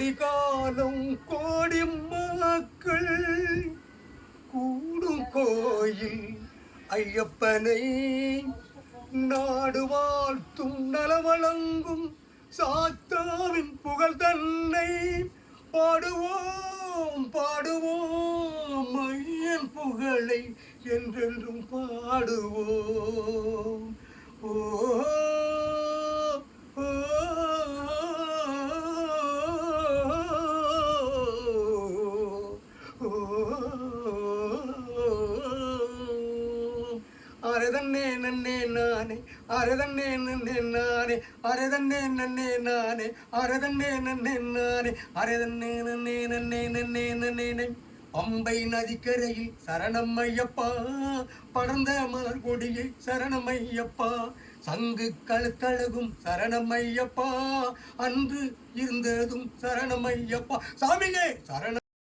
கோடி காலம் கோடி மக்கள் கூடும் கோயில் ஐயப்பனை நாடு வாழ்த்தும் நலவழங்கும் சாத்தாவின் புகழ் தன்னை பாடுவோம் பாடுவோம் ஐயன் புகழை என்றென்றும் பாடுவோம். ஓ அரைதன்னே நன்னே நானே அரைதன்னே நன்னே நானே அரைதன்னே நன்னே நானே அரைதன்னே நன்னே நானே அரைதன்னே நன்னே நன்னே நன்னே நன்னே. பம்பை நதிக்கரையில் சரணம் ஐயப்பா, படர்ந்த மலர் கொடியை சரணம் ஐயப்பா, சங்கு கழுத்தழகும் சரணம் ஐயப்பா, அன்று இருந்ததும் சரணம் ஐயப்பா. சாமியே சரணம்.